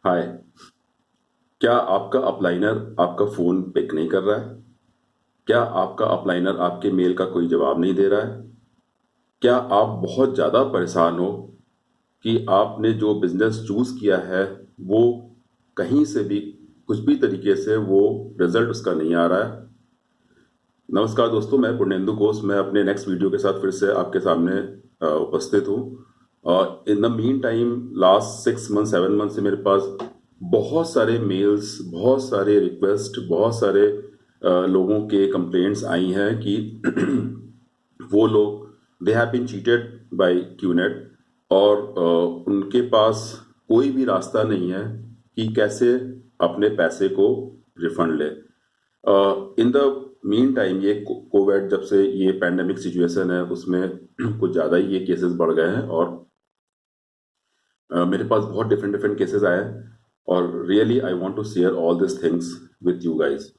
हाय। क्या आपका अपलाइनर आपका फोन पिक नहीं कर रहा है? क्या आपका अपलाइनर आपके मेल का कोई जवाब नहीं दे रहा है? क्या आप बहुत ज्यादा परेशान हो कि आपने जो बिजनेस चूज किया है वो कहीं से भी कुछ भी तरीके से वो रिजल्ट उसका नहीं आ रहा है? नमस्कार दोस्तों, मैं पुर्णेंदु घोष। मैं अपने नेक्स्ट वीडियो के साथ फिर से आपके सामने उपस्थित हूँ। In the mean time last 6 month 7 month से मेरे पास बहुत सारे मेल्स, बहुत सारे रिक्वेस्ट, बहुत सारे लोगों के कंप्लेंट्स आई हैं कि वो लोग they have been cheated by QNet और उनके पास कोई भी रास्ता नहीं है कि कैसे अपने पैसे को रिफंड ले। इन द मीन टाइम ये कोविड, जब से ये पैंडेमिक सिचुएशन है उसमें कुछ ज़्यादा ही ये केसेस बढ़ गए हैं और मेरे पास बहुत डिफरेंट डिफरेंट केसेस आए हैं और really I want to share all this things with you guys.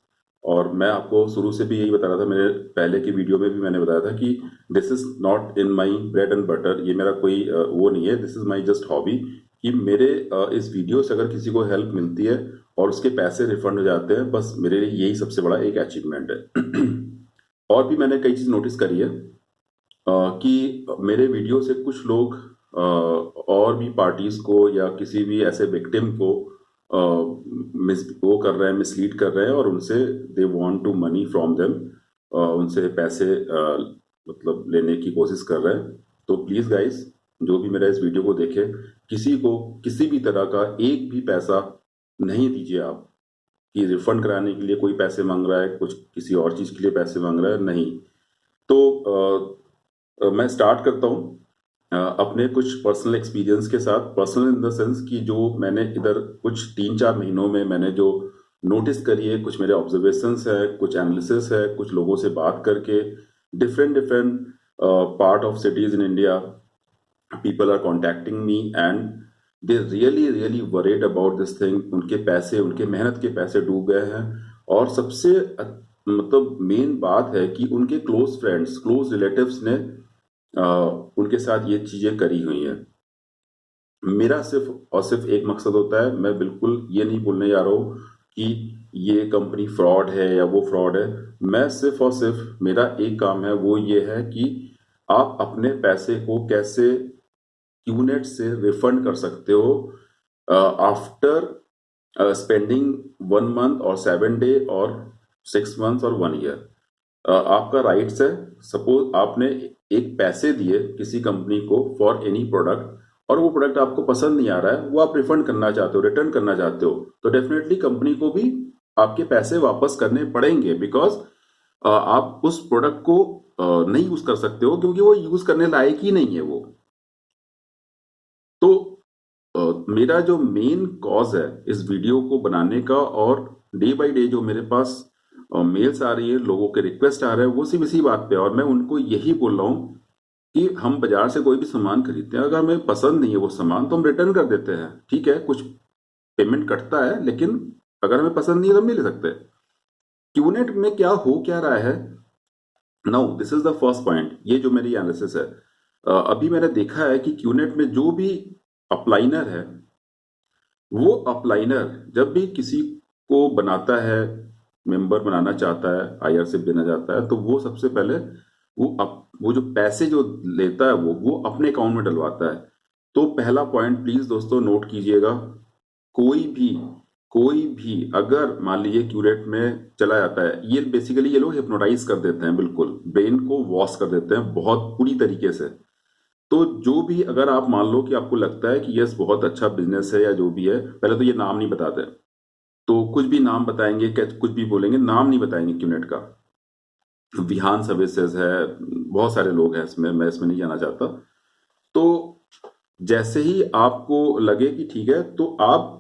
और मैं आपको शुरू से भी यही बता रहा था, मेरे पहले की वीडियो में भी मैंने बताया था कि this is not in my bread and butter. ये मेरा कोई वो नहीं है, this is my just hobby कि मेरे इस वीडियो से अगर किसी को हेल्प मिलती है और उसके पैसे रिफंड हो जाते हैं, बस मेरे लिए यही सबसे बड़ा एक अचीवमेंट है। और भी मैंने कई चीज नोटिस करी है कि मेरे वीडियो से कुछ लोग और भी पार्टीज को या किसी भी ऐसे विक्टिम को वो कर रहे हैं, मिसलीड कर रहे हैं और उनसे they want to money from them, उनसे पैसे मतलब लेने की कोशिश कर रहे हैं। तो प्लीज गाइस, जो भी मेरा इस वीडियो को देखे, किसी को किसी भी तरह का एक भी पैसा नहीं दीजिए आप कि रिफंड कराने के लिए कोई पैसे मांग रहा है, कुछ किसी और चीज के लिए पैसे मांग रहा है, नहीं। तो मैं स्टार्ट करता हूँ अपने कुछ पर्सनल एक्सपीरियंस के साथ। पर्सनल इन द सेंस कि जो मैंने इधर कुछ 3-4 महीनों में मैंने जो नोटिस करी है, कुछ मेरे ऑब्जर्वेशंस है, कुछ एनालिसिस है, कुछ लोगों से बात करके, different different part of cities in India, people are contacting me and they really really worried about this thing. उनके पैसे, उनके मेहनत के पैसे डूब गए हैं। और सबसे मतलब मेन बात है कि उनके क्लोज फ्रेंड्स, क्लोज रिलेटिव्स ने उनके साथ ये चीजें करी हुई हैं। मेरा सिर्फ और सिर्फ एक मकसद होता है, मैं बिल्कुल ये नहीं बोलने जा रहा हूँ कि ये कंपनी फ्रॉड है या वो फ्रॉड है। मैं सिर्फ और सिर्फ, मेरा एक काम है, वो ये है कि आप अपने पैसे को कैसे क्यूनेट से रिफंड कर सकते हो आफ्टर स्पेंडिंग 1 मंथ और 7 डे और 6 मंथ्स और 1 ईयर। आपका राइट्स है। सपोज आपने एक पैसे दिए किसी कंपनी को फॉर एनी प्रोडक्ट और वो प्रोडक्ट आपको पसंद नहीं आ रहा है, वो आप रिफंड करना चाहते हो, रिटर्न करना चाहते हो, तो डेफिनेटली कंपनी को भी आपके पैसे वापस करने पड़ेंगे। बिकॉज आप उस प्रोडक्ट को नहीं यूज कर सकते हो क्योंकि वो यूज करने लायक ही नहीं है वो। तो मेरा जो मेन कॉज है इस वीडियो को बनाने का, और डे बाय डे जो मेरे पास मेल्स आ रही है, लोगों के रिक्वेस्ट आ रहे हैं, वो सिर्फ इसी बात पे। और मैं उनको यही बोल रहा हूँ कि हम बाजार से कोई भी सामान खरीदते हैं, अगर हमें पसंद नहीं है वो सामान तो हम रिटर्न कर देते हैं। ठीक है, कुछ पेमेंट कटता है, लेकिन अगर हमें पसंद नहीं है तो हम नहीं ले सकते। क्यूनेट में क्या हो क्या रहा है now, this is the first point. ये जो मेरी एनालिसिस है, अभी मैंने देखा है कि क्यूनेट में जो भी अपलाइनर है, वो अपलाइनर जब भी किसी को बनाता है, मेंबर बनाना चाहता है, आईआरशिप देना चाहता है, तो वो सबसे पहले वो जो पैसे जो लेता है वो अपने अकाउंट में डलवाता है। तो पहला पॉइंट प्लीज दोस्तों नोट कीजिएगा, कोई भी अगर मान लीजिए क्यूरेट में चला जाता है, ये बेसिकली ये लोग हिप्नोटाइज कर देते हैं, बिल्कुल ब्रेन को वॉश कर देते हैं बहुत पूरी तरीके से। तो जो भी, अगर आप मान लो कि आपको लगता है कि यस बहुत अच्छा बिजनेस है या जो भी है, पहले तो ये नाम नहीं बताते, तो कुछ भी नाम बताएंगे, कुछ भी बोलेंगे, नाम नहीं बताएंगे क्यूनेट का। विहान सर्विसेज है, बहुत सारे लोग हैं इसमें, मैं इसमें नहीं जाना चाहता। तो जैसे ही आपको लगे कि ठीक है, तो आप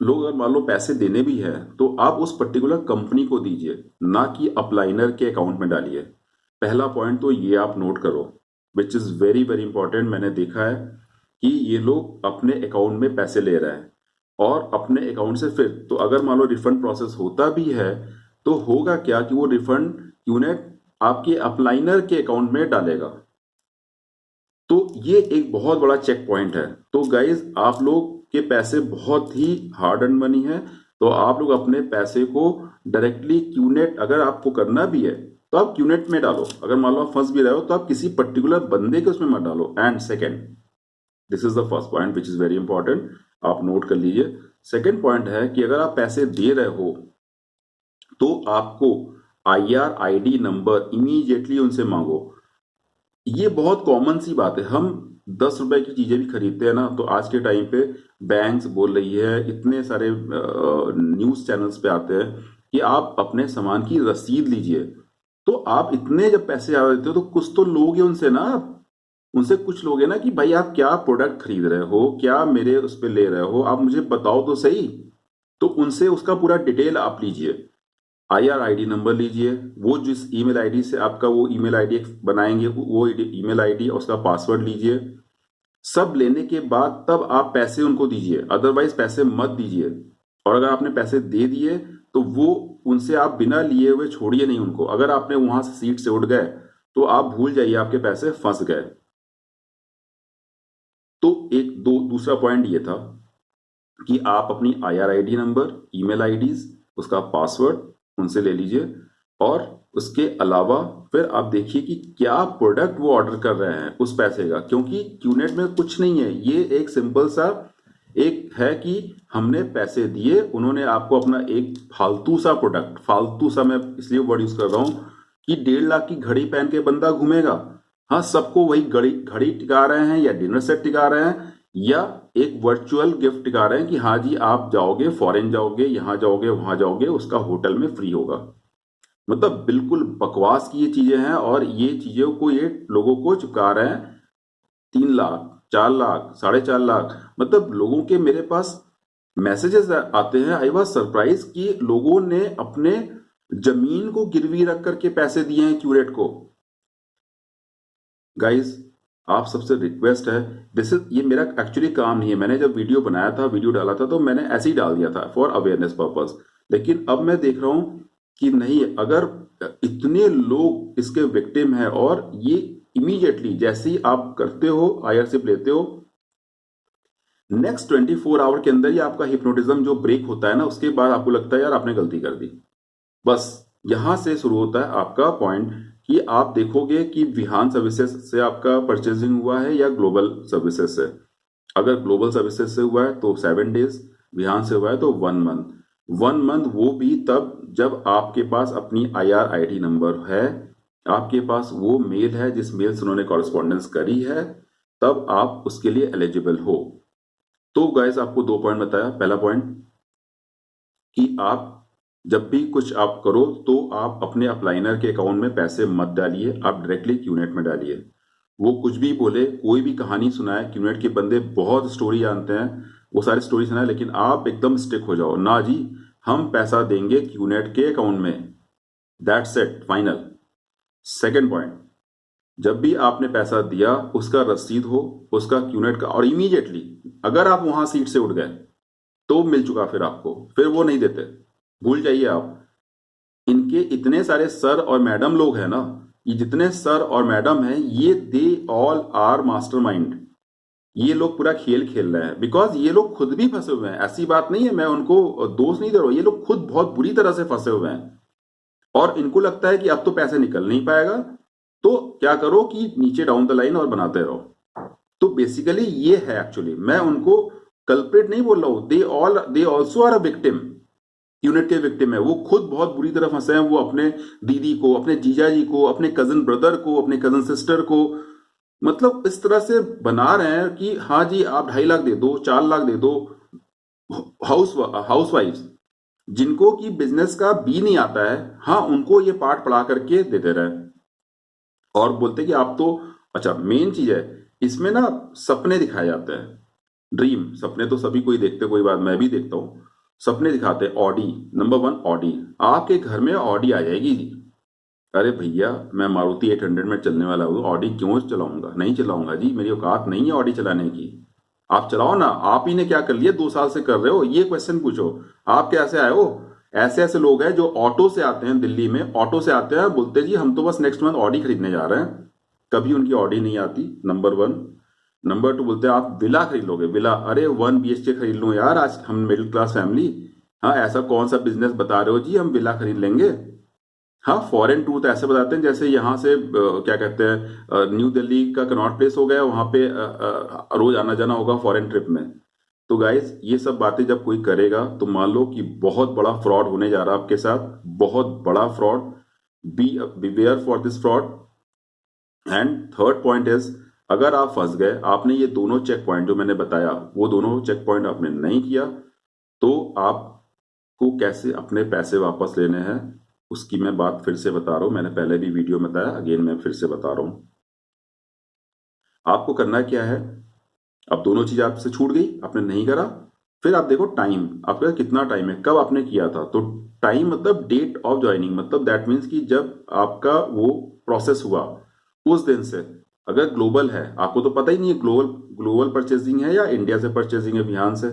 लोग अगर मान लो पैसे देने भी है तो आप उस पर्टिकुलर कंपनी को दीजिए, ना कि अपलाइनर के अकाउंट में डालिए। पहला पॉइंट तो ये आप नोट करो, which is very very important. मैंने देखा है कि ये लोग अपने अकाउंट में पैसे ले रहे हैं और अपने अकाउंट से फिर, तो अगर मान लो रिफंड प्रोसेस होता भी है तो होगा क्या कि वो रिफंड यूनिट आपके अपलाइनर के अकाउंट में डालेगा। तो ये एक बहुत बड़ा चेक पॉइंट है। तो गाइज, आप लोग के पैसे बहुत ही हार्ड अर्न मनी है, तो आप लोग अपने पैसे को डायरेक्टली क्यूनेट, अगर आपको करना भी है तो आप क्यूनेट में डालो। अगर मान लो आप फंस भी रहे हो तो आप किसी पर्टिकुलर बंदे के उसमें मत डालो। And second, this is the first point which is very important, आप नोट कर लीजिए। सेकेंड पॉइंट है कि अगर आप पैसे दे रहे हो तो आपको IRID नंबर इमीडिएटली उनसे मांगो। ये बहुत कॉमन सी बात है, हम 10 रुपए की चीजें भी खरीदते हैं ना, तो आज के टाइम पे बैंक्स बोल रही है, इतने सारे न्यूज चैनल्स पे आते हैं कि आप अपने सामान की रसीद लीजिए। तो आप इतने जब पैसे आ देते हो तो कुछ तो लोगे उनसे ना, आप उनसे कुछ लोगे ना कि भाई आप क्या प्रोडक्ट खरीद रहे हो, क्या मेरे उस पे ले रहे हो, आप मुझे बताओ तो सही। तो उनसे उसका पूरा डिटेल आप लीजिए, IRID नंबर लीजिए, वो जिस ईमेल आईडी से आपका वो ईमेल आईडी बनाएंगे वो ईमेल आईडी और उसका पासवर्ड लीजिए। सब लेने के बाद तब आप पैसे उनको दीजिए, अदरवाइज पैसे मत दीजिए। और अगर आपने पैसे दे दिए तो वो उनसे आप बिना लिए हुए छोड़िए नहीं उनको। अगर आपने वहां से सीट से उठ गए तो आप भूल जाइए, आपके पैसे फंस गए। तो एक दूसरा पॉइंट ये था कि आप अपनी IRID नंबर, ईमेल आईडीज, उसका पासवर्ड उनसे ले लीजिए। और उसके अलावा फिर आप देखिए कि क्या प्रोडक्ट वो ऑर्डर कर रहे हैं उस पैसे का, क्योंकि क्यूनेट में कुछ नहीं है, ये एक सिंपल सा एक है कि हमने पैसे दिए, उन्होंने आपको अपना एक फालतू सा प्रोडक्ट, फालतू सा मैं इसलिए वर्ड यूज कर रहा हूं कि 1.5 लाख की घड़ी पहन के बंदा घूमेगा, हाँ सबको वही घड़ी घड़ी टिका रहे हैं या डिनर सेट टिका रहे हैं या एक वर्चुअल गिफ्ट टिका रहे हैं कि हाँ जी आप जाओगे, फॉरेन जाओगे, यहां जाओगे, वहां जाओगे, उसका होटल में फ्री होगा। मतलब बिल्कुल बकवास की ये चीजें हैं, और ये चीजों को ये लोगों को चिपका रहे हैं। 3 लाख, 4 लाख, 4.5 लाख, मतलब लोगों के मेरे पास मैसेजेस आते हैं। आई वॉज सरप्राइज कि लोगों ने अपने जमीन को गिरवी रख करके पैसे दिए हैं क्यूरेट को। गाइज आप सबसे रिक्वेस्ट है, दिस इज, ये मेरा एक्चुअली काम नहीं है, मैंने जब वीडियो बनाया था, वीडियो डाला था, तो मैंने ऐसे ही डाल दिया था फॉर अवेयरनेस पर्पस। लेकिन अब मैं देख रहा हूं कि नहीं, अगर इतने लोग इसके विक्टिम हैं और ये इमीडिएटली जैसे ही आप करते हो, IRCP लेते हो, नेक्स्ट 24 आवर के अंदर ही आपका हिप्नोटिज्म जो ब्रेक होता है ना, उसके बाद आपको लगता है यार आपने गलती कर दी। बस यहां से शुरू होता है आपका पॉइंट कि आप देखोगे कि विहान सर्विसेज से आपका परचेजिंग हुआ है या ग्लोबल सर्विसेज से। अगर ग्लोबल सर्विसेज से हुआ है तो 7 डेज, विहान से हुआ है तो 1 मंथ। 1 मंथ वो भी तब जब आपके पास अपनी IRID नंबर है, आपके पास वो मेल है जिस मेल से उन्होंने कॉरेस्पॉन्डेंस करी है, तब आप उसके लिए एलिजिबल हो। तो गाइस आपको 2 पॉइंट बताया। पहला पॉइंट कि आप जब भी कुछ आप करो तो आप अपने अपलाइनर के अकाउंट में पैसे मत डालिए, आप डायरेक्टली क्यूनेट में डालिए। वो कुछ भी बोले, कोई भी कहानी सुनाए, क्यूनेट के बंदे बहुत स्टोरी जानते हैं, वो सारी स्टोरी सुनाए, लेकिन आप एकदम स्टिक हो जाओ ना जी, हम पैसा देंगे क्यूनेट के अकाउंट में, that's it, final. Second point, जब भी आपने पैसा दिया उसका रसीद हो, उसका क्यूनेट का, और इमीडिएटली अगर आप वहां सीट से उठ गए तो मिल चुका, फिर आपको फिर वो नहीं देते, भूल जाइए आप। इनके इतने सारे सर और मैडम लोग हैं ना, ये जितने सर और मैडम हैं, ये दे ऑल आर मास्टरमाइंड। ये लोग पूरा खेल खेल रहे हैं, बिकॉज ये लोग खुद भी फंसे हुए हैं। ऐसी बात नहीं है, मैं उनको दोष नहीं दे रहा हूं, ये लोग खुद बहुत बुरी तरह से फंसे हुए हैं और इनको लगता है कि अब तो पैसे निकल नहीं पाएगा, तो क्या करो कि नीचे डाउन द लाइन और बनाते रहो। तो बेसिकली ये है, एक्चुअली मैं उनको कल्प्रिट नहीं बोल रहा हूं, they also are a victim, unit के विक्टिम है। वो खुद बहुत बुरी तरह फंसे हैं, वो अपने दीदी को, अपने जीजा जी को, अपने कजन ब्रदर को, अपने कजन सिस्टर को, मतलब इस तरह से बना रहे हैं कि हाँ जी आप 2.5 लाख दे दो, 4 लाख दे दो। हाउस वाइफ्स जिनको कि बिजनेस का बी नहीं आता है, हाँ उनको ये पाठ पढ़ा करके देते रहे और बोलते कि आप तो, अच्छा मेन चीज है इसमें ना, सपने दिखाए जाते हैं, ड्रीम, सपने तो सभी कोई देखते, कोई बात, मैं भी देखता हूं। सपने दिखाते हैं ऑडी, नंबर 1 ऑडी, आपके घर में ऑडी आ जाएगी जी। अरे भैया मैं मारुति 800 में चलने वाला हूँ, ऑडी क्यों चलाऊंगा, नहीं चलाऊंगा जी, मेरी औकात नहीं है ऑडी चलाने की। आप चलाओ ना, आप ही ने क्या कर लिया, 2 साल से कर रहे हो, ये क्वेश्चन पूछो, आप कैसे आए हो। ऐसे ऐसे लोग हैं जो ऑटो से आते हैं, दिल्ली में ऑटो से आते हैं, बोलते जी हम तो बस नेक्स्ट मंथ ऑडी खरीदने जा रहे हैं, कभी उनकी ऑडी नहीं आती, नंबर 1। नंबर 2 बोलते हैं आप विला खरीद लोगे, विला, अरे 1 BHK खरीद लूं यार, आज हम मिडिल क्लास फैमिली। हाँ, ऐसा कौन सा बिजनेस बता रहे हो जी, हम विला खरीद लेंगे। हाँ, फॉरेन टूर तो ऐसे बताते हैं जैसे यहाँ से क्या कहते हैं, न्यू दिल्ली का कनॉट प्लेस हो गया, वहां पे रोज आना जाना होगा फॉरेन ट्रिप में। तो गाइस, ये सब बातें जब कोई करेगा तो मान लो कि बहुत बड़ा फ्रॉड होने जा रहा है आपके साथ, बहुत बड़ा fraud. Be for this fraud. And third point is, अगर आप फंस गए, आपने ये दोनों चेक पॉइंट जो मैंने बताया वो दोनों चेक पॉइंट आपने नहीं किया, तो आपको कैसे अपने पैसे वापस लेने हैं उसकी मैं बात फिर से बता रहा हूं। मैंने पहले भी वीडियो में बताया, अगेन मैं फिर से बता रहा हूं। आपको करना क्या है, अब दोनों चीज आपसे छूट गई, आपने नहीं करा, फिर आप देखो टाइम, आपके पास कितना टाइम है, कब आपने किया था। तो टाइम मतलब डेट ऑफ ज्वाइनिंग, मतलब दैट मीन्स कि जब आपका वो प्रोसेस हुआ उस दिन से। अगर ग्लोबल है, आपको तो पता ही नहीं है ग्लोबल ग्लोबल परचेजिंग है या इंडिया से परचेजिंग है, बिहान से,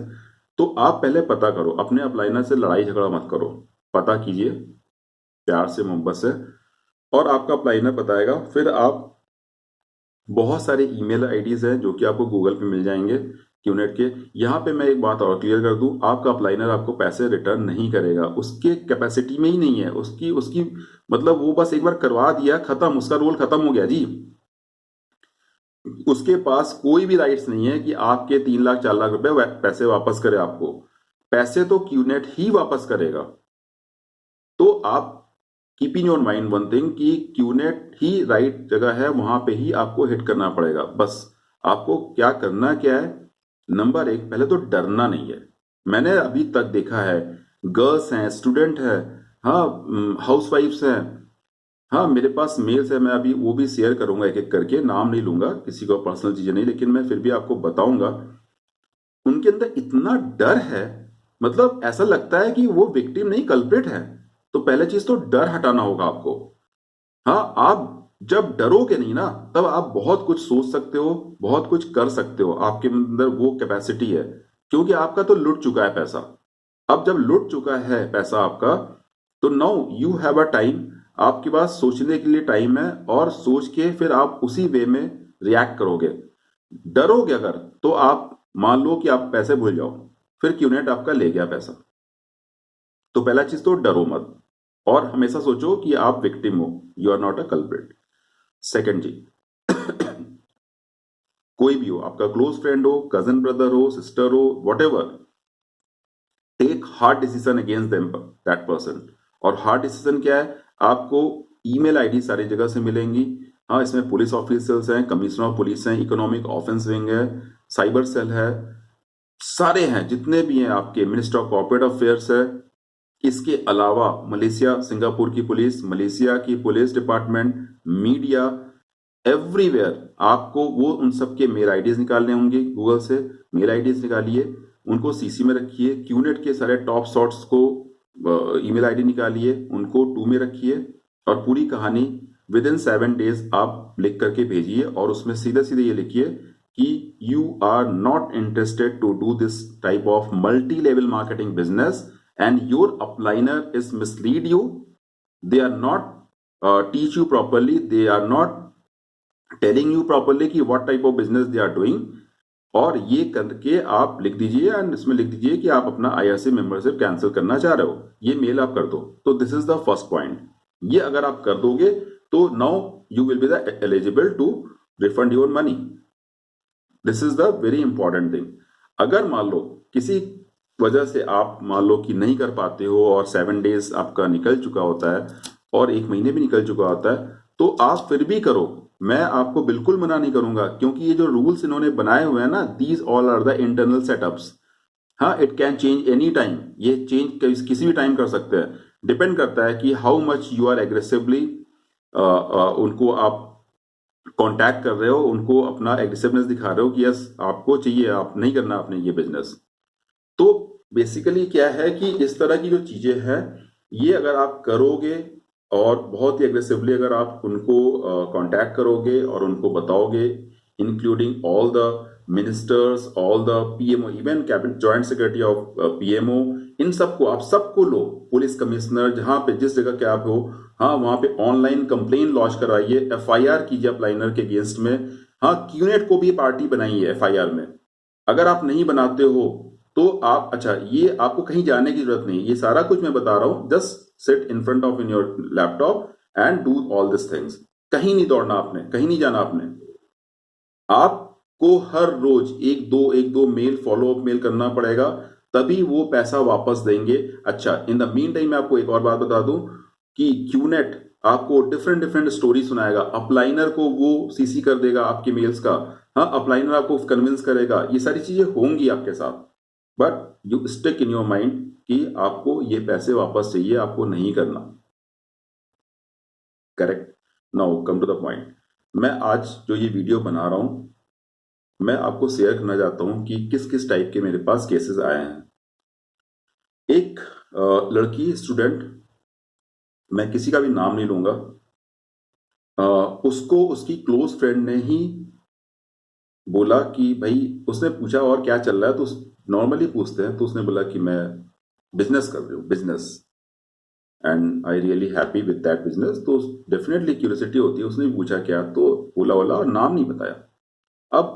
तो आप पहले पता करो, अपने अपलाइनर से लड़ाई झगड़ा मत करो, पता कीजिए प्यार से मोहब्बत से, और आपका अपलाइनर बताएगा। फिर आप, बहुत सारे ईमेल आईडीज हैं जो कि आपको गूगल पे मिल जाएंगे क्यूनेट के। यहाँ पे मैं एक बात और क्लियर कर दूं, आपका अपलाइनर आपको पैसे रिटर्न नहीं करेगा, उसके कैपेसिटी में ही नहीं है, उसकी उसकी मतलब वो बस एक बार करवा दिया, खत्म, उसका रोल खत्म हो गया जी। उसके पास कोई भी राइट्स नहीं है कि आपके 3 लाख 4 लाख रुपए पैसे वापस करे आपको। पैसे तो क्यूनेट ही वापस करेगा। तो आप keep in your mind one thing कि क्यूनेट ही राइट जगह है, वहां पे ही आपको हिट करना पड़ेगा। बस आपको क्या करना क्या है, नंबर 1, पहले तो डरना नहीं है। मैंने अभी तक देखा है, गर्ल्स हैं, स्टूडेंट है, हाँ, हाउस वाइफ्स हैं, हाँ, मेरे पास मेल्स है, मैं अभी वो भी शेयर करूंगा एक एक करके, नाम नहीं लूंगा, किसी को पर्सनल चीजें नहीं, लेकिन मैं फिर भी आपको बताऊंगा। उनके अंदर इतना डर है, मतलब ऐसा लगता है कि वो विक्टिम नहीं कल्प्रिट है। तो पहले चीज तो डर हटाना होगा आपको। हाँ, आप जब डरोगे नहीं ना, तब आप बहुत कुछ सोच सकते हो, बहुत कुछ कर सकते हो, आपके अंदर वो कैपेसिटी है। क्योंकि आपका तो लुट चुका है पैसा। अब जब लुट चुका है पैसा आपका, तो now you have a time, आपके पास सोचने के लिए टाइम है, और सोच के फिर आप उसी वे में रिएक्ट करोगे। डरोगे अगर, तो आप मान लो कि आप पैसे भूल जाओ, फिर क्यूनेट आपका ले गया पैसा। तो पहला चीज तो डरो मत, और हमेशा सोचो कि आप विक्टिम हो, you are not a culprit. Second जी, कोई भी हो, आपका क्लोज फ्रेंड हो, कजन ब्रदर हो, सिस्टर हो, whatever, take hard decision against them, that person. और हार्ड डिसीजन क्या है, आपको ईमेल आईडी सारी जगह से मिलेंगी। हाँ, इसमें पुलिस ऑफिसर्स हैं, कमिश्नर ऑफ पुलिस हैं, इकोनॉमिक ऑफेंस विंग है, साइबर सेल है, सारे हैं जितने भी हैं, आपके मिनिस्टर ऑफ कॉर्पोरेट अफेयर्स है। इसके अलावा मलेशिया, सिंगापुर की पुलिस, मलेशिया की पुलिस डिपार्टमेंट, मीडिया, एवरीवेयर आपको वो उन सब के मेल आईडीज निकालने होंगे। गूगल से मेल आईडीज निकालिए, उनको सीसी में रखिए, क्यूनेट के सारे टॉप शॉट्स को ईमेल आईडी निकालिए, उनको 2 में रखिए, और पूरी कहानी विद इन 7 डेज आप लिख करके भेजिए, और उसमें सीधे सीधे ये लिखिए कि you are not interested to do this type of multi level marketing business, and your upliner is mislead you, they are not teach you properly, they are not telling you properly कि what type of business they are doing। और ये करके आप लिख दीजिए, and इसमें लिख दीजिए कि आप अपना IRC मेंबरशिप कैंसिल करना चाह रहे हो, ये मेल आप कर दो। तो this is the first point. ये अगर आप कर दोगे तो now you will be the eligible to refund your money. This is the very important thing. अगर मान लो किसी वजह से आप मान लो कि नहीं कर पाते हो, और 7 डेज आपका निकल चुका होता है, और 1 महीने भी निकल चुका होता है, तो आप फिर भी करो, मैं आपको बिल्कुल मना नहीं करूंगा। क्योंकि ये जो रूल्स इन्होंने बनाए हुए हैं ना, these all are the internal setups. हाँ, it can change any time, ये चेंज किसी भी टाइम कर सकते हैं। डिपेंड करता है कि how much you are aggressively उनको आप कांटेक्ट कर रहे हो, उनको अपना एग्रेसिवनेस दिखा रहे हो कि यस आपको चाहिए, आप नहीं करना आपने ये बिजनेस। तो बेसिकली क्या है कि इस तरह की जो चीजें हैं, ये अगर आप करोगे, और बहुत ही एग्रेसिवली अगर आप उनको कांटेक्ट करोगे और उनको बताओगे, including all the ministers, all the PMO, even cabinet joint secretary of PMO, इन सबको, आप सबको लो, पुलिस कमिश्नर, जहां पे जिस जगह के आप हो, हाँ, वहां पे ऑनलाइन कंप्लेन लॉन्च करवाइए, FIR कीजिए अपलाइनर के अगेंस्ट में। हाँ, क्यूनेट को भी पार्टी बनाई है एफआईआर में। अगर आप नहीं बनाते हो तो आप, अच्छा, ये आपको कहीं जाने की जरूरत नहीं, ये सारा कुछ मैं बता रहा हूं, just sit in front of in your laptop and do all this things. कहीं नहीं दौड़ना आपने, कहीं नहीं जाना आपने। आपको हर रोज एक दो मेल, फॉलो अप मेल करना पड़ेगा, तभी वो पैसा वापस देंगे। अच्छा, इन द मीन टाइम मैं आपको एक और बात बता दूं कि क्यूनेट आपको डिफरेंट डिफरेंट स्टोरी सुनाएगा। अपलाइनर को वो सीसी कर देगा आपके मेल्स का। हाँ, अपलाइनर आपको कन्विंस करेगा, ये सारी चीजें होंगी आपके साथ। But you stick in your mind कि आपको ये पैसे वापस चाहिए, आपको नहीं करना। Correct. Now come to the point. मैं आज जो ये वीडियो बना रहा हूं, मैं आपको शेयर करना चाहता हूं कि किस किस टाइप के मेरे पास केसेस आए हैं। एक लड़की स्टूडेंट, मैं किसी का भी नाम नहीं लूंगा, उसको उसकी क्लोज फ्रेंड ने ही बोला कि भाई, उसने पूछा और क्या चल रहा है, तो नॉर्मली पूछते हैं, तो उसने बोला कि मैं बिजनेस कर रही हूँ, business, and I really happy with that business. तो डेफिनेटली क्यूरियोसिटी होती है। उसने भी पूछा क्या, तो बोला वाला, और नाम नहीं बताया। अब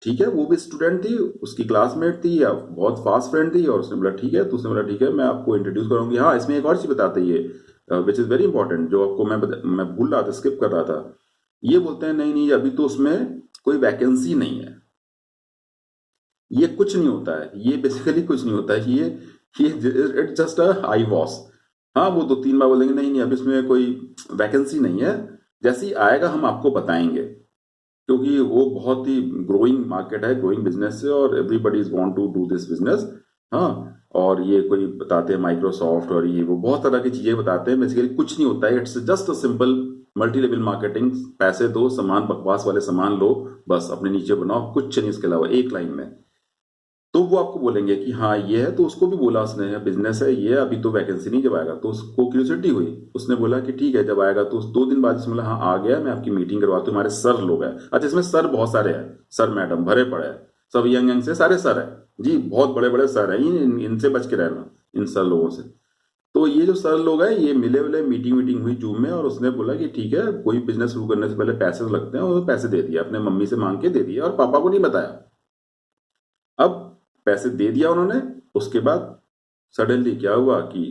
ठीक है, वो भी स्टूडेंट थी, उसकी क्लासमेट थी या बहुत फास्ट फ्रेंड थी, और उसने बोला ठीक है। तो उसने बोला ठीक है, मैं आपको इंट्रोड्यूस करूंगी। हाँ, इसमें एक और चीज बताते ये विच इज वेरी इंपॉर्टेंट, जो आपको मैं भूल रहा था, स्किप कर रहा था। ये बोलते हैं नहीं नहीं, अभी तो उसमें कोई वैकेंसी नहीं है। ये कुछ नहीं होता है, ये बेसिकली कुछ नहीं होता है, ये it's just a I wash. हाँ, वो 2-3 बार बोलेंगे नहीं नहीं, अब इसमें कोई वैकेंसी नहीं है, जैसे ही आएगा हम आपको बताएंगे। क्योंकि वो बहुत ही ग्रोइंग मार्केट है, ग्रोइंग बिजनेस है, और everybody is want to do this business. हाँ, और ये कोई बताते हैं माइक्रोसॉफ्ट और ये वो बहुत तरह की चीजें बताते हैं, बेसिकली कुछ नहीं होता है। It's just a simple multi level marketing. पैसे दो, सामान, बकवास वाले सामान लो, बस अपने नीचे बनाओ, कुछ नहीं इसके अलावा, एक लाइन में। तो वो आपको बोलेंगे कि हाँ ये है, तो उसको भी बोला उसने बिजनेस है ये, अभी तो वैकेंसी नहीं, जब आएगा। तो उसको क्यूरियोसिटी हुई, उसने बोला कि ठीक है जब आएगा। तो 2 दिन बाद उसने बोला हाँ आ गया, मैं आपकी मीटिंग करवाती हूँ, हमारे सर लोग हैं। अच्छा, इसमें सर बहुत सारे हैं, सर मैडम भरे पड़े हैं, सब यंग यंग से सारे सर हैं जी, बहुत बड़े बड़े सर हैं। इनसे बच के रहना, इन सर लोगों से। तो ये जो सर लोग हैं, ये मिले मिले, मीटिंग मीटिंग हुई जूम में, और उसने बोला कि ठीक है, कोई बिजनेस शुरू करने से पहले पैसे तो लगते हैं, और पैसे दे दिया, अपने मम्मी से मांग के दे दिया, और पापा को नहीं बताया। अब पैसे दे दिया उन्होंने, उसके बाद सडनली क्या हुआ कि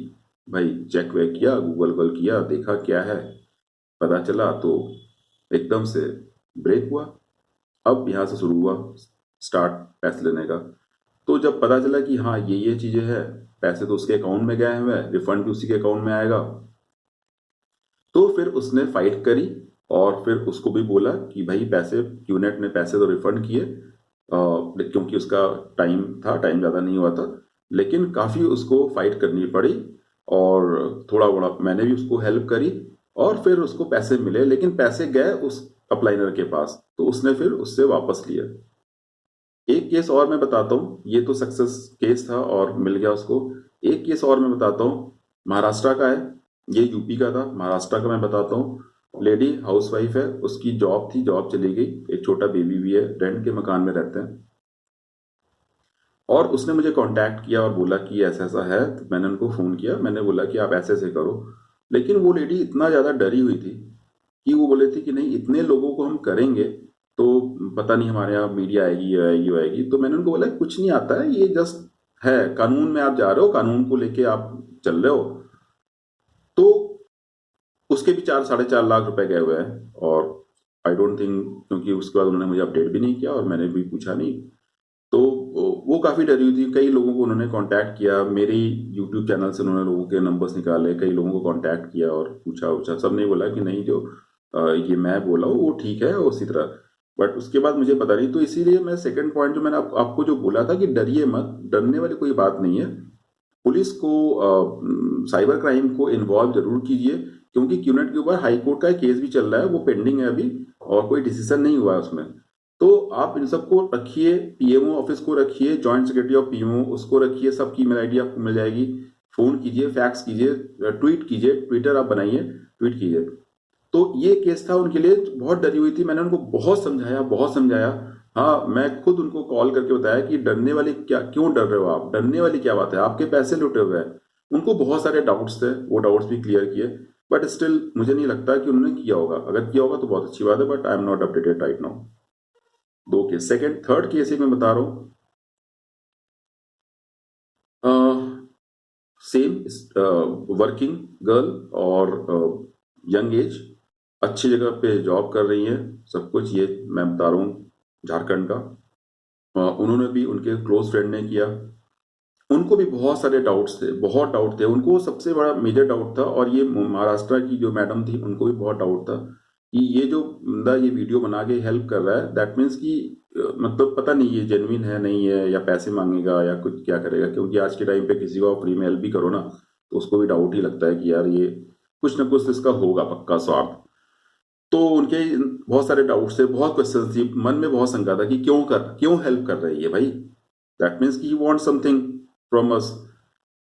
भाई चेक वेक किया, गूगल वगल किया, देखा क्या है, पता चला, तो एकदम से ब्रेक हुआ। अब यहाँ से शुरू हुआ स्टार्ट पैसे लेने का। तो जब पता चला कि हाँ ये चीजें हैं, पैसे तो उसके अकाउंट में गए हुए हैं, रिफंड भी उसी के अकाउंट में आएगा, तो फिर उसने फाइट करी, और फिर उसको भी बोला कि भाई पैसे, क्यूनेट ने पैसे तो रिफंड किए, क्योंकि उसका टाइम था, टाइम ज़्यादा नहीं हुआ था, लेकिन काफ़ी उसको फाइट करनी पड़ी, और थोड़ा बड़ा मैंने भी उसको हेल्प करी, और फिर उसको पैसे मिले, लेकिन पैसे गए उस अप्लाइनर के पास, तो उसने फिर उससे वापस लिया। एक केस और मैं बताता हूँ, ये तो सक्सेस केस था और मिल गया उसको। एक केस और मैं बताता हूँ, महाराष्ट्र का है, ये यूपी का था, महाराष्ट्र का मैं बताता हूँ। लेडी हाउसवाइफ है, उसकी जॉब थी, जॉब चली गई, एक छोटा बेबी भी है, रेंट के मकान में रहते हैं, और उसने मुझे कांटेक्ट किया और बोला कि ऐसा ऐसा है। तो मैंने उनको फ़ोन किया, मैंने बोला कि आप ऐसे ऐसे करो। लेकिन वो लेडी इतना ज़्यादा डरी हुई थी कि वो बोले थे कि नहीं, इतने लोगों को हम करेंगे तो पता नहीं हमारे यहाँ मीडिया आएगी, ये आएगी, वो आएगी। तो मैंने उनको बोला कुछ नहीं आता है, ये जस्ट है, कानून में आप जा रहे हो, कानून को लेके आप चल रहे हो। तो उसके भी 4-4.5 लाख रुपए गए हुए हैं, और आई डोंट थिंक, क्योंकि उसके बाद उन्होंने मुझे अपडेट भी नहीं किया और मैंने भी पूछा नहीं। तो वो काफ़ी डरी हुई थी। कई लोगों को उन्होंने कांटेक्ट किया, मेरी यूट्यूब चैनल से उन्होंने लोगों के नंबर्स निकाले, कई लोगों को कांटेक्ट किया और पूछा उछा, सब ने बोला कि नहीं, जो ये मैं बोला हूँ वो ठीक है, उसी तरह। बट उसके बाद मुझे पता नहीं, तो इसीलिए मैं सेकंड पॉइंट जो मैंने आपको जो बोला था कि डरिए मत, डरने वाली कोई बात नहीं है। पुलिस को, साइबर क्राइम को इन्वॉल्व जरूर कीजिए, क्योंकि क्यूनेट के ऊपर हाई कोर्ट का केस भी चल रहा है, वो पेंडिंग है अभी, और कोई डिसीजन नहीं हुआ है उसमें। तो आप इन सबको रखिए, पीएमओ ऑफिस को रखिए, जॉइंट सेक्रेटरी ऑफ पीएमओ उसको रखिए, सबकी ईमेल आईडी आपको मिल जाएगी। फोन कीजिए, फैक्स कीजिए, ट्वीट कीजिए, ट्विटर आप बनाइए, ट्वीट कीजिए। तो ये केस था उनके लिए, बहुत डरी हुई थी, मैंने उनको बहुत समझाया, बहुत समझाया। हाँ, मैं खुद उनको कॉल करके बताया कि डरने वाली क्या, क्यों डर रहे हो आप, डरने वाली क्या बात है, आपके पैसे लुटे हुए हैं। उनको बहुत सारे डाउट्स थे, वो डाउट्स भी क्लियर किए। बट स्टिल मुझे नहीं लगता कि उन्होंने किया होगा, अगर किया होगा तो बहुत अच्छी बात है, but I am not updated right now. 2 case. Second third case एक मैं बता रहा हूँ, सेम वर्किंग गर्ल और यंग एज, अच्छी जगह पे जॉब कर रही हैं, सब कुछ ये मैं बता रहा हूँ झारखंड का। उन्होंने भी, उनके क्लोज फ्रेंड ने किया, उनको भी बहुत सारे डाउट्स थे, बहुत डाउट थे उनको। सबसे बड़ा मेजर डाउट था, और ये महाराष्ट्र की जो मैडम थी उनको भी बहुत डाउट था कि ये जो बंदा ये वीडियो बना के हेल्प कर रहा है, दैट मीन्स कि मतलब पता नहीं ये जेन्युइन है नहीं है, या पैसे मांगेगा या कुछ क्या करेगा। क्योंकि आज के टाइम पे किसी को आप फ्री में हेल्प भी करो ना, तो उसको भी डाउट ही लगता है कि यार ये कुछ ना कुछ तो इसका होगा पक्का स्वार्थ। तो उनके बहुत सारे डाउट्स थे, बहुत क्वेश्चन थी, मन में बहुत शंका था कि क्यों हेल्प कर रही है भाई, दैट मीन्स कि you want something from us.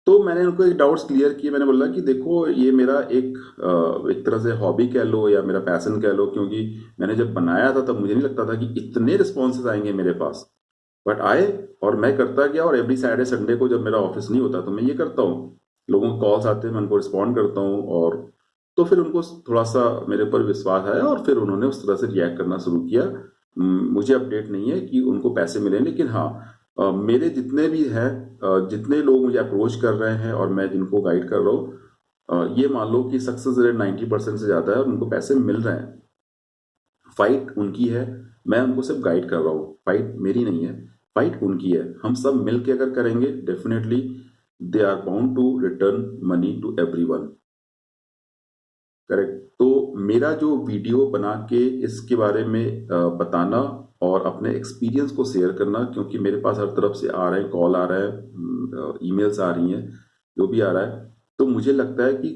तो मैंने उनको एक डाउट्स क्लियर किए। मैंने बोला कि देखो ये मेरा एक तरह से हॉबी कह लो या मेरा पैशन कह लो, क्योंकि मैंने जब बनाया था तब मुझे नहीं लगता था कि इतने रिस्पॉन्सेज आएंगे मेरे पास, बट आए और मैं करता गया। और एवरी सैटरडे संडे को जब मेरा ऑफिस नहीं होता तो मैं ये करता हूँ, लोगों के कॉल्स आते हैं मैं उनको रिस्पॉन्ड करता हूँ। और तो फिर उनको थोड़ा सा मेरे ऊपर विश्वास आया और फिर उन्होंने उस तरह से रिएक्ट करना शुरू किया। मुझे अपडेट नहीं है कि उनको पैसे मिले, लेकिन हाँ मेरे जितने भी हैं, जितने लोग मुझे अप्रोच कर रहे हैं और मैं जिनको गाइड कर रहा हूँ, ये मान लो कि सक्सेस रेट 90% से ज़्यादा है और उनको पैसे मिल रहे हैं। फाइट उनकी है, मैं उनको सिर्फ गाइड कर रहा हूँ, फाइट मेरी नहीं है, फाइट उनकी है। हम सब मिल के अगर करेंगे definitely they are bound to return money to everyone. Correct. तो मेरा जो वीडियो बना के इसके बारे में बताना और अपने एक्सपीरियंस को शेयर करना, क्योंकि मेरे पास हर तरफ से आ रहे हैं, कॉल आ रहा है, ईमेल्स आ रही हैं, जो भी आ रहा है, तो मुझे लगता है कि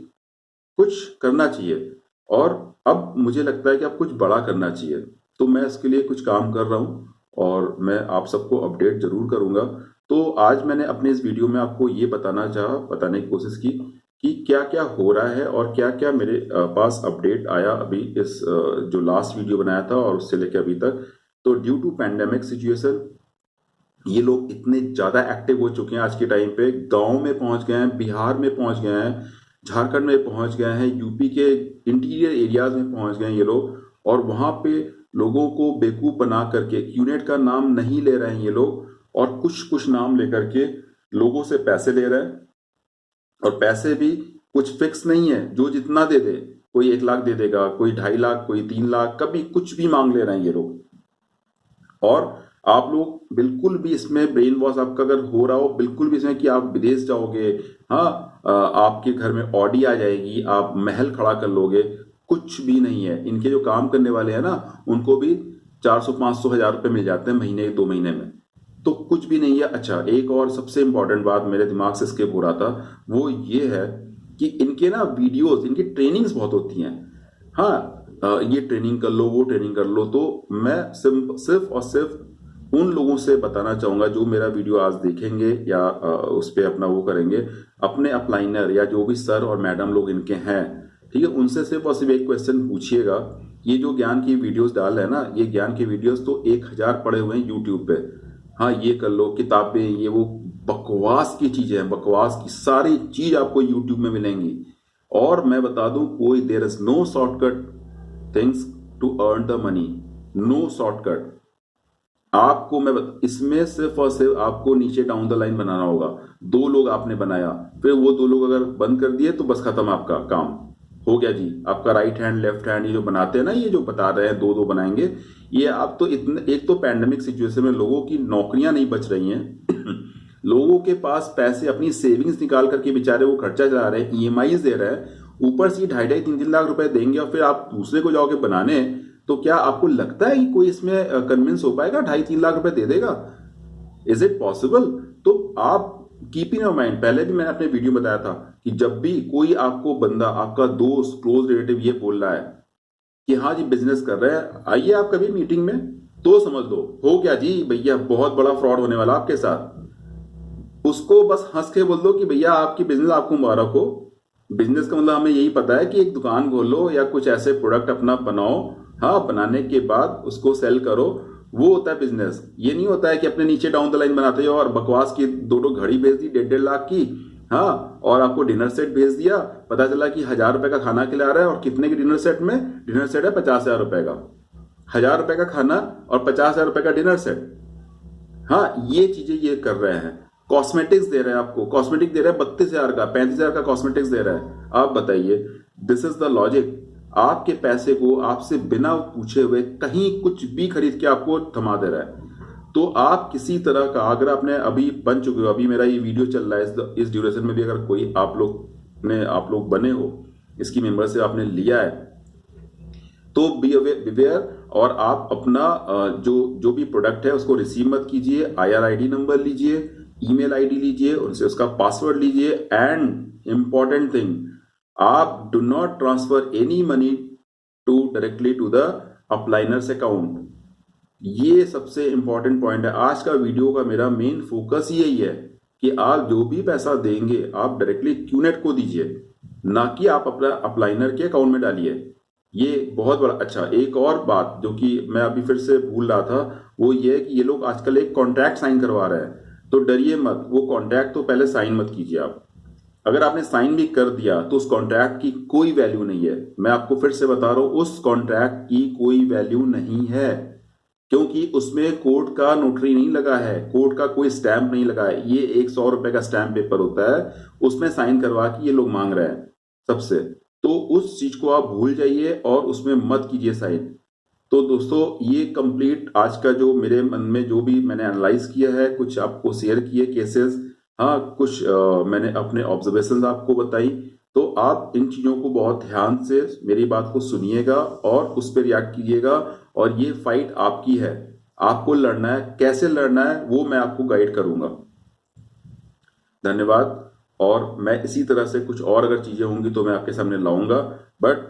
कुछ करना चाहिए। और अब मुझे लगता है कि अब कुछ बड़ा करना चाहिए, तो मैं इसके लिए कुछ काम कर रहा हूँ और मैं आप सबको अपडेट जरूर करूंगा। तो आज मैंने अपने इस वीडियो में आपको ये बताने की कोशिश की कि क्या क्या हो रहा है और क्या क्या मेरे पास अपडेट आया अभी इस जो लास्ट वीडियो बनाया था और उससे लेकर अभी तक। तो ड्यू टू पैंडेमिक सिचुएशन ये लोग इतने ज्यादा एक्टिव हो चुके हैं आज के टाइम पे, गांव में पहुंच गए हैं, बिहार में पहुंच गए हैं, झारखंड में पहुंच गए हैं, यूपी के इंटीरियर एरियाज में पहुंच गए हैं ये लोग। और वहां पे लोगों को बेवकूफ बना करके, क्यूनेट का नाम नहीं ले रहे हैं ये लोग, और कुछ कुछ नाम लेकर के लोगों से पैसे ले रहे हैं। और पैसे भी कुछ फिक्स नहीं है, जो जितना दे दे, कोई 1 लाख दे देगा, कोई 2.5 लाख, कोई 3 लाख, कभी कुछ भी मांग ले रहे हैं ये लोग। और आप लोग बिल्कुल भी इसमें ब्रेन वॉश आपका अगर हो रहा हो, बिल्कुल भी इसमें कि आप विदेश जाओगे, हाँ आपके घर में ऑडी आ जाएगी, आप महल खड़ा कर लोगे, कुछ भी नहीं है। इनके जो काम करने वाले हैं ना, उनको भी 400-500 हजार रुपए मिल जाते हैं महीने 2 महीने में, तो कुछ भी नहीं है। अच्छा, एक और सबसे इंपॉर्टेंट बात मेरे दिमाग से स्किप हो रहा था, वो ये है कि इनके ना वीडियोस, इनकी ट्रेनिंग्स बहुत होती हैं। हाँ ये ट्रेनिंग कर लो, वो ट्रेनिंग कर लो। तो मैं सिर्फ और सिर्फ उन लोगों से बताना चाहूंगा जो मेरा वीडियो आज देखेंगे या उस पर अपना वो करेंगे, अपने अपलाइनर या जो भी सर और मैडम लोग इनके हैं, ठीक है, उनसे सिर्फ और सिर्फ एक क्वेश्चन पूछिएगा। ये जो ज्ञान की वीडियोस डाल रहे हैं ना, ये ज्ञान की वीडियोस तो 1000 पड़े हुए हैं यूट्यूब पे। हाँ ये कर लो, किताबें, ये वो बकवास की चीजें हैं, बकवास की सारी चीज आपको यूट्यूब में मिलेंगी। और मैं बता दूं, कोई there is no shortcut things to earn the money, no shortcut. आपको इसमें सिर्फ और सिर्फ आपको नीचे डाउन द लाइन बनाना होगा। 2 लोग आपने बनाया, फिर वो 2 लोग अगर बंद कर दिए तो बस खत्म, आपका काम हो गया जी। आपका राइट हैंड लेफ्ट हैंड ये जो बनाते हैं ना, ये जो बता रहे हैं 2-2 बनाएंगे, ये आप तो इतने, एक तो पैंडेमिक सिचुएशन में लोगों की नौकरियां नहीं बच रही हैं लोगों के पास पैसे, अपनी सेविंग्स निकाल करके बेचारे वो खर्चा चला रहे हैं, ईएमआई दे रहे हैं, ऊपर से 2.5 3 लाख रुपए देंगे और फिर आप दूसरे को जाओगे बनाने। तो क्या आपको लगता है कि कोई इसमें कन्विंस हो पाएगा, 2.5 3 लाख रुपए दे देगा? Is it possible? तो आप कीप इन योर माइंड, पहले भी मैंने अपने वीडियो में बताया था कि जब भी कोई आपको बंदा, आपका दोस्त, क्लोज रिलेटिव ये बोल रहा है कि हाँ जी बिजनेस कर रहे हैं, आइए आप कभी मीटिंग में, तो समझ लो हो गया जी भैया, बहुत बड़ा फ्रॉड होने वाला आपके साथ। उसको बस हंस के बोल दो कि भैया आपकी बिजनेस आपको मुबारक हो। बिजनेस का मतलब हमें यही पता है कि एक दुकान खोलो या कुछ ऐसे प्रोडक्ट अपना बनाओ, हाँ बनाने के बाद उसको सेल करो, वो होता है बिजनेस। ये नहीं होता है कि अपने नीचे डाउन द लाइन बनाते हो और बकवास की 2 घड़ी भेज दी 1.5 लाख की, हाँ, और आपको डिनर सेट भेज दिया, पता चला कि 1000 रुपए का खाना खिला रहा है और कितने के डिनर सेट में, डिनर सेट है 50,000 रुपए का। 1000 रुपए का खाना और 50,000 रुपए का डिनर सेट। हाँ, ये चीजें ये कर रहे हैं। कॉस्मेटिक्स दे रहे हैं आपको, कॉस्मेटिक दे रहे हैं 32,000 का, 35,000 का कॉस्मेटिक्स दे रहा है। आप बताइए, दिस इज द लॉजिक। आपके पैसे को आपसे बिना पूछे हुए कहीं कुछ भी खरीद के आपको थमा दे रहा है। तो आप किसी तरह का, अगर आपने अभी बन चुके हो, अभी मेरा ये वीडियो चल रहा है, इस ड्यूरेशन में भी अगर कोई आप लोग बने हो, इसकी मेंबरशिप आपने लिया है, तो बी अवेयर। और आप अपना जो जो भी प्रोडक्ट है उसको रिसीव मत कीजिए। IRID नंबर लीजिए, ईमेल आईडी लीजिए, उनसे उसका पासवर्ड लीजिए, एंड इंपॉर्टेंट थिंग, आप do not transfer any money to directly to the upliners account. ये सबसे इंपॉर्टेंट पॉइंट है। आज का वीडियो का मेरा मेन फोकस यही है कि आप जो भी पैसा देंगे आप डायरेक्टली क्यूनेट को दीजिए, ना कि आप अपना अपलाइनर के अकाउंट में डालिए। ये बहुत बड़ा। अच्छा, एक और बात जो कि मैं अभी फिर से भूल रहा था, वो ये है कि ये लोग आजकल एक कॉन्ट्रैक्ट साइन करवा रहे हैं। तो डरिए मत, वो कॉन्ट्रैक्ट तो पहले साइन मत कीजिए आप। अगर आपने साइन भी कर दिया तो उस कॉन्ट्रैक्ट की कोई वैल्यू नहीं है। मैं आपको फिर से बता रहा हूं, उस कॉन्ट्रैक्ट की कोई वैल्यू नहीं है, क्योंकि उसमें कोर्ट का नोटरी नहीं लगा है, कोर्ट का कोई स्टैंप नहीं लगा है। ये 100 रुपए का स्टैंप पेपर होता है, उसमें साइन करवा के ये लोग मांग रहे हैं सबसे। तो उस चीज को आप भूल जाइए और उसमें मत कीजिए साइन। तो दोस्तों, ये कंप्लीट आज का जो मेरे मन में जो भी मैंने एनालाइज किया है, कुछ आपको शेयर किए केसेस, हाँ कुछ मैंने अपने ऑब्जर्वेशन आपको बताई। तो आप इन चीजों को बहुत ध्यान से मेरी बात को सुनिएगा और उस पर रिएक्ट कीजिएगा। और ये फाइट आपकी है, आपको लड़ना है। कैसे लड़ना है वो मैं आपको गाइड करूंगा। धन्यवाद। और मैं इसी तरह से कुछ और अगर चीजें होंगी तो मैं आपके सामने लाऊंगा। बट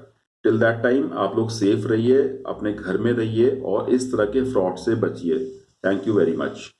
टिल दैट टाइम आप लोग सेफ रहिए, अपने घर में रहिए और इस तरह के फ्रॉड से बचिए। Thank you very much.